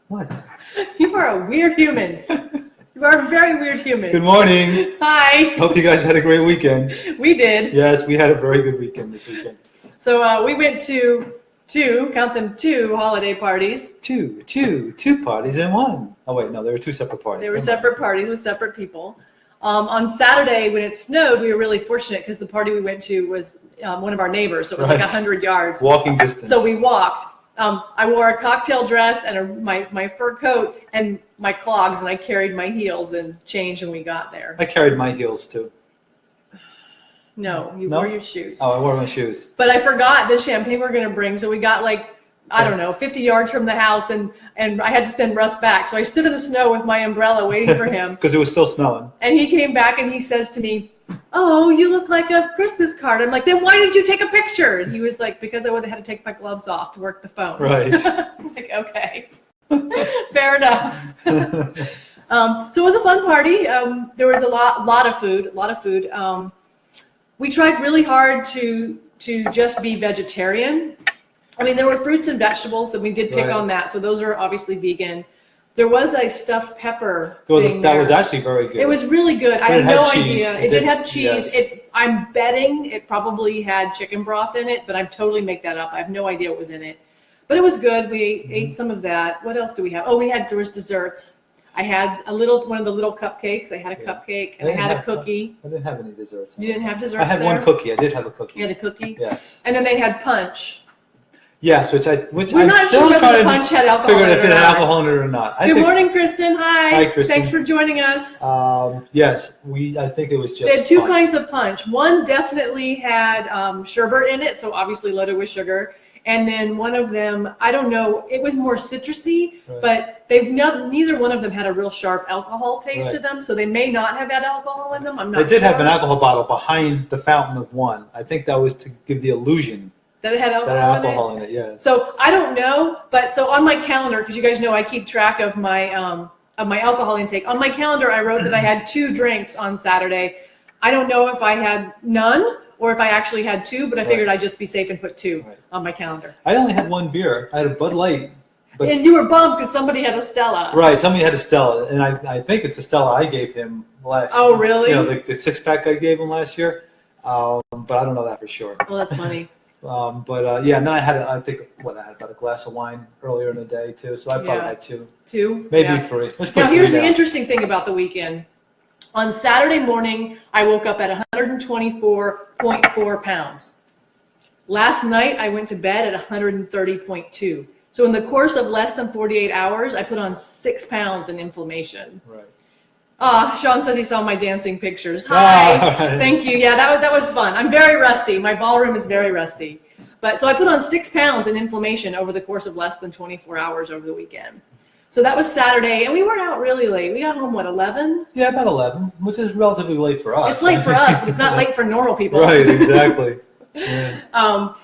What? You are a weird human. You are a very weird human. Good morning. Hi. Hope you guys had a great weekend. We did. Yes, we had a very good weekend this weekend. So we went to two holiday parties. Two parties in one. Oh wait, no, there were two separate parties. They were separate parties with separate people. On Saturday, when it snowed, we were really fortunate because the party we went to was one of our neighbors, so it was like 100 yards. Walking distance. So we walked. I wore a cocktail dress and my fur coat and my clogs, and I carried my heels and changed when we got there. I carried my heels too. No, you wore your shoes. Oh, I wore my shoes. But I forgot the champagne we're going to bring, so we got like, I don't know, 50 yards from the house, and I had to send Russ back. So I stood in the snow with my umbrella waiting for him. Because it was still snowing. And he came back and he says to me, "Oh, you look like a Christmas card." I'm like, "Then why did you take a picture?" And he was like, "Because I would have had to take my gloves off to work the phone." Right. I'm like, okay. Fair enough. So it was a fun party. There was a lot of food. We tried really hard to just be vegetarian. I mean, there were fruits and vegetables, and we did pick on that. So those are obviously vegan. There was a stuffed pepper thing that was actually very good. It was really good. I had no idea. It did have cheese. Yes. I'm betting it probably had chicken broth in it, but I'd totally make that up. I have no idea what was in it. But it was good. We ate some of that. What else do we have? Oh, there was desserts. I had one of the little cupcakes. I had a cupcake, and I had a cookie. I didn't have any desserts. You didn't have desserts? I had one cookie. I did have a cookie. You had a cookie? Yes. And then they had punch. Yes, which We're not sure whether the punch had alcohol in it if it had alcohol in it or not. Good morning, Kristen. Hi. Hi, Kristen. Thanks for joining us. Yes, I think it was just They had two kinds of punch. One definitely had sherbet in it, so obviously loaded with sugar. And then one of them, I don't know, it was more citrusy, but neither one of them had a real sharp alcohol taste to them, so they may not have had alcohol in them. I'm not sure. They did have an alcohol bottle behind the fountain of one. I think that was to give the illusion that it had alcohol in it. Yeah. So I don't know, but so on my calendar, because you guys know I keep track of my alcohol intake. On my calendar, I wrote that I had 2 drinks on Saturday. I don't know if I had none or if I actually had 2, but I figured I'd just be safe and put 2 on my calendar. I only had 1 beer. I had a Bud Light. And you were bummed because somebody had a Stella. Right, somebody had a Stella, and I think it's a Stella I gave him last year. Oh, really? You know, the 6-pack I gave him last year, but I don't know that for sure. Well, that's funny. Yeah, and then I had about a glass of wine earlier in the day too, so I probably had 2. 2? Maybe 3. Now here's the interesting thing about the weekend. On Saturday morning, I woke up at 124.4 pounds. Last night, I went to bed at 130.2. So in the course of less than 48 hours, I put on 6 pounds in inflammation. Right. Sean says he saw my dancing pictures. Hi. Right. Thank you. Yeah, that was fun. I'm very rusty. My ballroom is very rusty. So I put on 6 pounds in inflammation over the course of less than 24 hours over the weekend. So that was Saturday, and we weren't out really late. We got home, 11? Yeah, about 11, which is relatively late for us. It's late for us, but it's not late for normal people. Right, exactly. Yeah.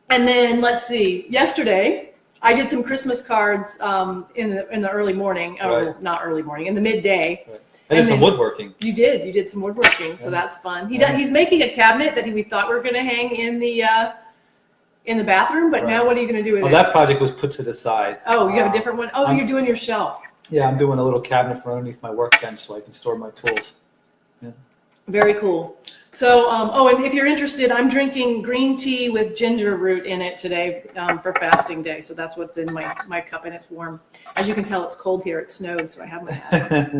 And then, let's see, yesterday, I did some Christmas cards in the early morning, or not early morning, in the midday. Right. I did some woodworking. You did some woodworking, so that's fun. He's making a cabinet that we thought we were going to hang in the bathroom, but now what are you going to do with it? That project was put to the side. Oh, you have a different one? Oh, you're doing your shelf. Yeah, I'm doing a little cabinet for underneath my workbench so I can store my tools. Yeah. Very cool. So, and if you're interested, I'm drinking green tea with ginger root in it today for fasting day. So that's what's in my cup, and it's warm. As you can tell, it's cold here. It snowed, so I have my hat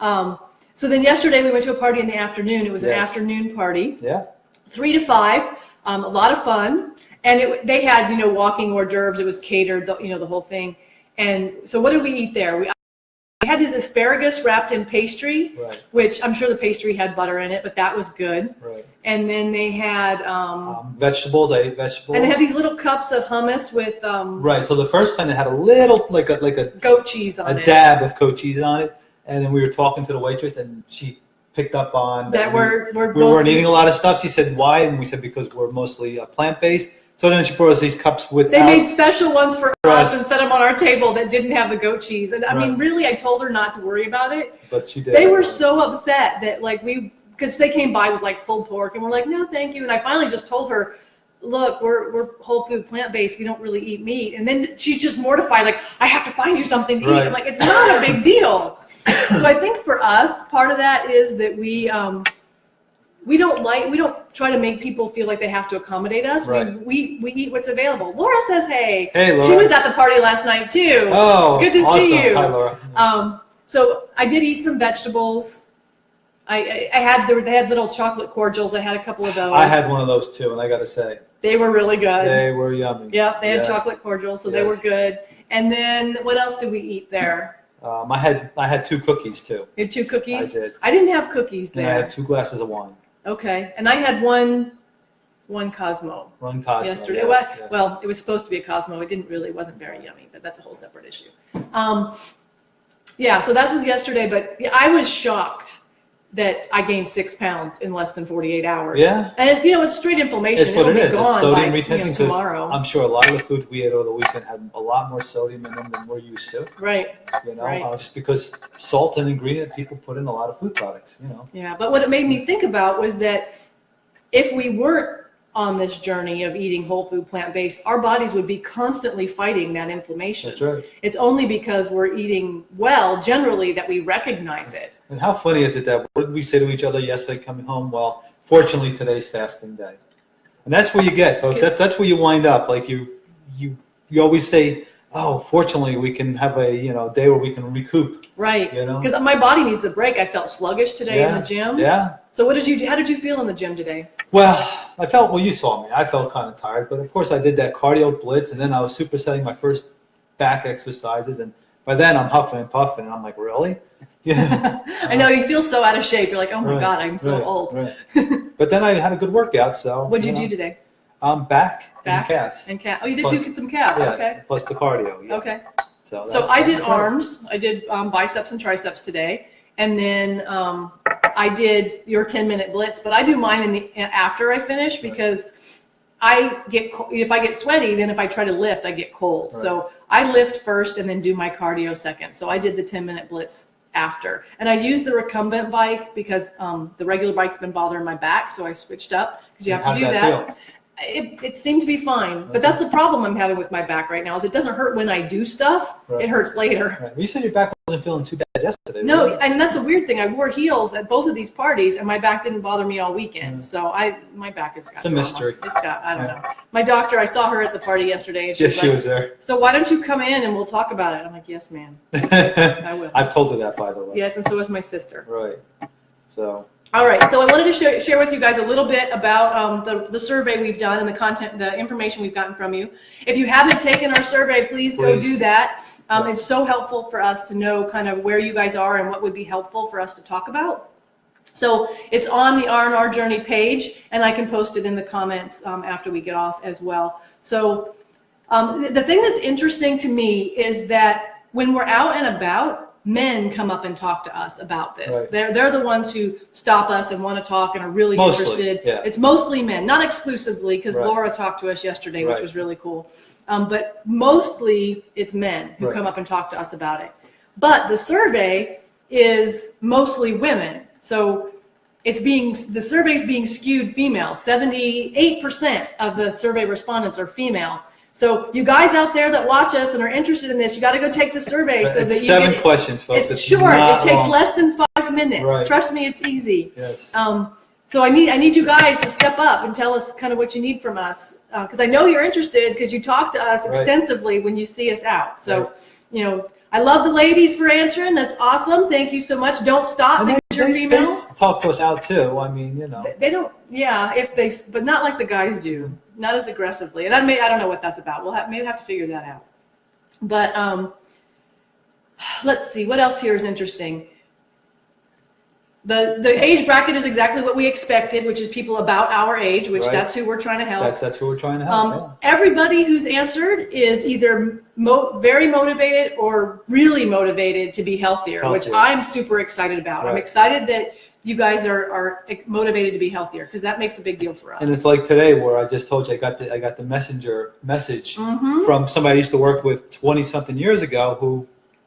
on. So then yesterday we went to a party in the afternoon. It was an afternoon party. Yeah. 3 to 5. A lot of fun. And they had, walking hors d'oeuvres. It was catered, the whole thing. And so what did we eat there? We had this asparagus wrapped in pastry, which I'm sure the pastry had butter in it, but that was good. Right. And then they had vegetables. I ate vegetables. And they had these little cups of hummus with right. So the first time it had a little like a goat cheese on it. A dab of goat cheese on it, and then we were talking to the waitress, and she picked up on that we weren't eating a lot of stuff. She said, "Why?" And we said, "Because we're mostly plant-based." So then she brought us these cups with. They made special ones for us and set them on our table that didn't have the goat cheese. And I mean, really, I told her not to worry about it. But she did. They were so upset that because they came by with pulled pork, and we're like, no, thank you. And I finally just told her, look, we're whole food, plant-based. We don't really eat meat. And then she's just mortified, like, I have to find you something to eat. I'm like, it's not a big deal. So I think for us, part of that is that we don't try to make people feel like they have to accommodate us. Right. We eat what's available. Laura says, hey. Hey, Laura. She was at the party last night too. Oh, it's good to awesome. see you. Hi, Laura. So I did eat some vegetables. They had little chocolate cordials. I had a couple of those. I had one of those too, and I got to say, they were really good. They were yummy. Yeah, they had chocolate cordials, so they were good. And then what else did we eat there? I had 2 cookies too. You had 2 cookies? I did. I didn't have cookies there. And I had 2 glasses of wine. Okay, and I had one Cosmo. One Cosmo. Yesterday. Yes, well, it was supposed to be a Cosmo. It wasn't very yummy, but that's a whole separate issue. Yeah, so that was yesterday, but I was shocked that I gained 6 pounds in less than 48 hours. Yeah. And it's straight inflammation. It's what it is. It's sodium by, retention, tomorrow. I'm sure a lot of the foods we ate over the weekend had a lot more sodium in them than we're used to. Right. Just because salt and ingredient, people put in a lot of food products, Yeah, but what it made me think about was that if we weren't on this journey of eating whole food, plant-based, our bodies would be constantly fighting that inflammation. That's right. It's only because we're eating well, generally, that we recognize it. And how funny is it that what did we say to each other yesterday coming home? Well, fortunately, today's fasting day. And that's where you get, folks. That's where you wind up. Like you always say, oh, fortunately, we can have a day where we can recoup. Right. Because my body needs a break. I felt sluggish today in the gym. Yeah. So how did you feel in the gym today? Well, you saw me. I felt kind of tired, but of course I did that cardio blitz, and then I was supersetting my first back exercises, and by then I'm huffing and puffing, and I'm like, really? Yeah. I know, you feel so out of shape. You're like, oh my God, I'm so old. Right. But then I had a good workout, so. What did you do today? Back and calves. And calves. Oh, you did do some calves. Yeah, okay. Plus the cardio. Yeah. Okay. So I did arms. I did biceps and triceps today, and then I did your 10-minute blitz. But I do mine after I finish because if I get sweaty, then if I try to lift, I get cold. Right. So I lift first and then do my cardio second. So I did the 10-minute blitz after, and I used the recumbent bike because the regular bike's been bothering my back, so I switched up because you have to do that. It seemed to be fine, but that's the problem I'm having with my back right now. Is it doesn't hurt when I do stuff; it hurts later. Right. Well, you said your back wasn't feeling too bad yesterday. No, right? And that's a weird thing. I wore heels at both of these parties, and my back didn't bother me all weekend. So my back has got. It's a mystery. I don't know. My doctor, I saw her at the party yesterday, and she was there. So why don't you come in and we'll talk about it? I'm like, yes, ma'am. I will. I've told her that, by the way. Yes, and so is my sister. Right. So. All right, so I wanted to share with you guys a little bit about the survey we've done and the information we've gotten from you. If you haven't taken our survey, please go do that. It's so helpful for us to know kind of where you guys are and what would be helpful for us to talk about. So it's on the R&R Journey page, and I can post it in the comments after we get off as well. So the thing that's interesting to me is that when we're out and about, men come up and talk to us about this. Right. They're the ones who stop us and want to talk and are really interested. Yeah. It's mostly men, not exclusively, because Laura talked to us yesterday, which was really cool. But mostly it's men who come up and talk to us about it. But the survey is mostly women. So the survey's being skewed female. 78% of the survey respondents are female. So you guys out there that watch us and are interested in this, you got to go take the survey. So that you 7 questions, folks. It's short. It takes less than 5 minutes. Right. Trust me, it's easy. Yes. So I need you guys to step up and tell us kind of what you need from us, because I know you're interested because you talk to us extensively when you see us out. So, I love the ladies for answering. That's awesome. Thank you so much. Don't stop because you're female. They talk to us out too. I mean, They don't. Yeah, but not like the guys do. Not as aggressively. And I don't know what that's about. We'll maybe have to figure that out. But let's see. What else here is interesting? The age bracket is exactly what we expected, which is people about our age, which that's who we're trying to help. That's who we're trying to help. Everybody who's answered is either very motivated or really motivated to be healthier. Which I'm super excited about. Right. I'm excited that you guys are motivated to be healthier, because that makes a big deal for us. And it's like today where I just told you I got the messenger message from somebody I used to work with 20-something years ago who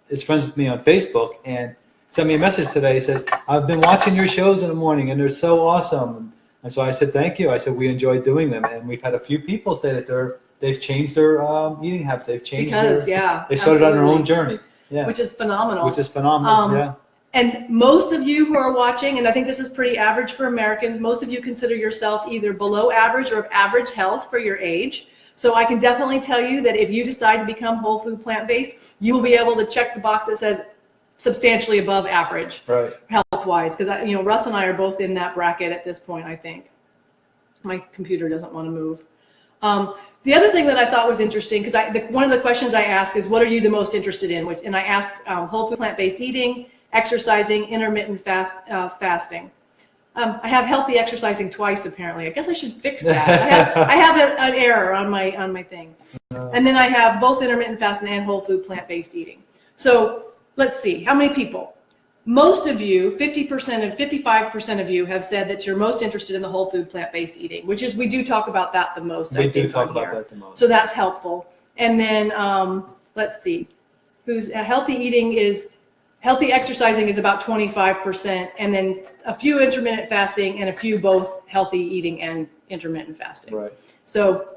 is friends with me on Facebook, and sent me a message today. He says, I've been watching your shows in the morning and they're so awesome. And so I said, thank you. I said, we enjoy doing them. And we've had a few people say that they've changed their eating habits. They've changed they started on their own journey. Yeah. Which is phenomenal. Which is phenomenal, yeah. And most of you who are watching, and I think this is pretty average for Americans, most of you consider yourself either below average or of average health for your age. So I can definitely tell you that if you decide to become whole food plant-based, you will be able to check the box that says substantially above average, right, health-wise. Because Russ and I are both in that bracket at this point, I think. My computer doesn't want to move. The other thing that I thought was interesting, because one of the questions I ask is, what are you the most interested in? And I asked whole food plant-based eating, exercising, intermittent fasting. I have healthy exercising twice, apparently. I guess I should fix that. I have an error on my thing. And then I have both intermittent fasting and whole food plant-based eating. So let's see, how many people? Most of you, 50% and 55% of you have said that you're most interested in the whole food plant-based eating, which is, we do talk about that the most. We do talk about that the most. So that's helpful. And then let's see, healthy exercising is about 25%, and then a few intermittent fasting and a few both healthy eating and intermittent fasting. Right. So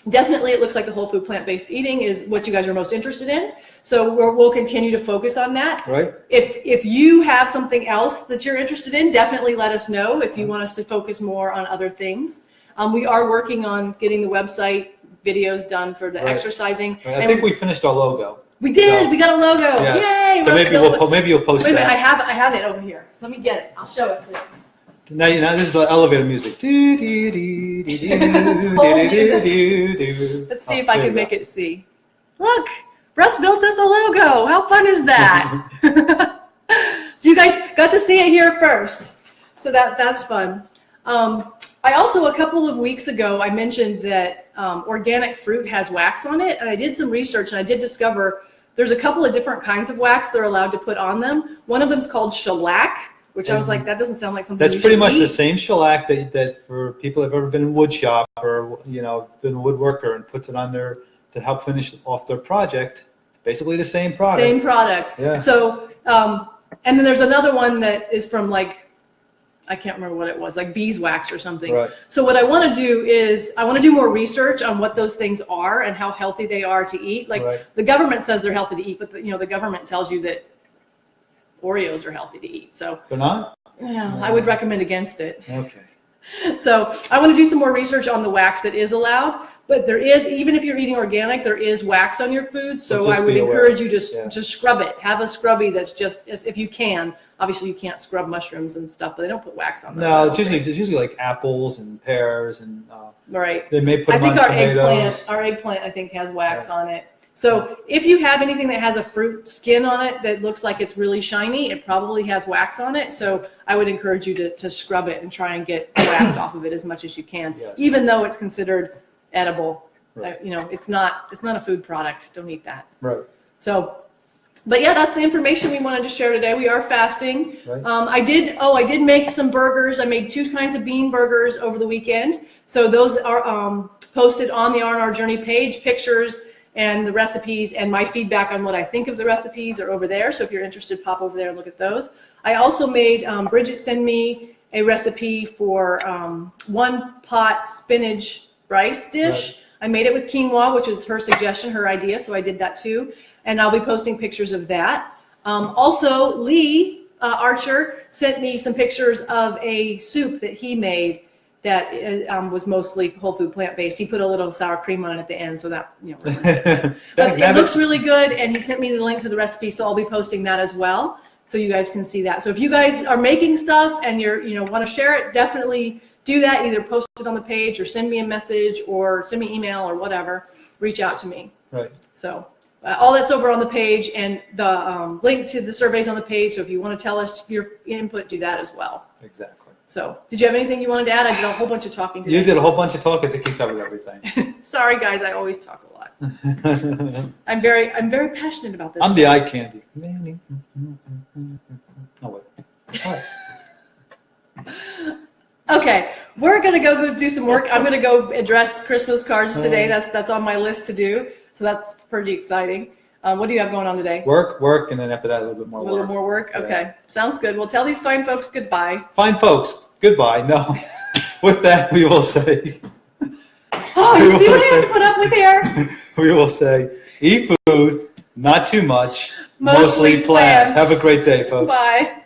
definitely it looks like the whole food plant-based eating is what you guys are most interested in. So we'll continue to focus on that. Right. If you have something else that you're interested in, definitely let us know if you want us to focus more on other things. We are working on getting the website videos done for the exercising. Right. I think we finished our logo. We did. So, we got a logo. Yes. Yay! So maybe you'll post that. Wait a minute, that. I have it over here. Let me get it. I'll show it to you. Now this is the elevator music. Let's see if I can make it see. Look, Russ built us a logo. How fun is that? So you guys got to see it here first. So that's fun. I also, a couple of weeks ago, I mentioned that organic fruit has wax on it, and I did some research, and I did discover there's a couple of different kinds of wax they're allowed to put on them. One of them is called shellac, which I was like, that doesn't sound like something. That's pretty much the same shellac that for people who've ever been in wood shop or been a woodworker and puts it on there to help finish off their project. Basically the same product. Same product. Yeah. So and then there's another one that is from I can't remember what it was, like beeswax or something. Right. So what I want to do is I want to do more research on what those things are and how healthy they are to eat. The government says they're healthy to eat, but the government tells you that Oreos are healthy to eat. So they're not? Yeah, I would recommend against it. Okay. So I want to do some more research on the wax that is allowed, but there is, even if you're eating organic, there is wax on your food. So I would encourage you to scrub it. Have a scrubby that's just, if you can. Obviously, you can't scrub mushrooms and stuff, but they don't put wax on them. No, it's usually like apples and pears and. Right. They may put them on tomatoes. Our eggplant, I think, has wax on it. So if you have anything that has a fruit skin on it that looks like it's really shiny, it probably has wax on it. So I would encourage you to scrub it and try and get wax off of it as much as you can, even though it's considered edible. Right. It's not a food product. Don't eat that. Right. So, but yeah, that's the information we wanted to share today. We are fasting. Right. I did make some burgers. I made 2 kinds of bean burgers over the weekend. So those are posted on the R&R Journey page. Pictures and the recipes and my feedback on what I think of the recipes are over there. So if you're interested, pop over there and look at those. I also made, Bridget sent me a recipe for 1-pot spinach rice dish. Right. I made it with quinoa, which was her suggestion, her idea, so I did that too. And I'll be posting pictures of that. Also, Lee Archer sent me some pictures of a soup that he made that was mostly whole food plant-based. He put a little sour cream on it at the end, so that, but it looks really good, and he sent me the link to the recipe, so I'll be posting that as well, so you guys can see that. So if you guys are making stuff and want to share it, definitely do that. Either post it on the page or send me a message or send me email or whatever. Reach out to me. Right. So all that's over on the page, and the link to the surveys on the page, so if you want to tell us your input, do that as well. Exactly. So, did you have anything you wanted to add? I did a whole bunch of talking today. You did a whole bunch of talking. I think you covered everything. Sorry, guys. I always talk a lot. I'm very passionate about this. I'm the eye candy. Oh, wait. Okay, we're gonna go do some work. I'm gonna go address Christmas cards today. That's on my list to do. So that's pretty exciting. What do you have going on today? Work, and then after that, a little bit more work. A little more work? Okay. Tell these fine folks goodbye. Fine folks, goodbye. No. With that, we will say. Oh, you see what I have to put up with here? We will say, eat food, not too much, Mostly mostly plants. plants. Have a great day, folks. Bye.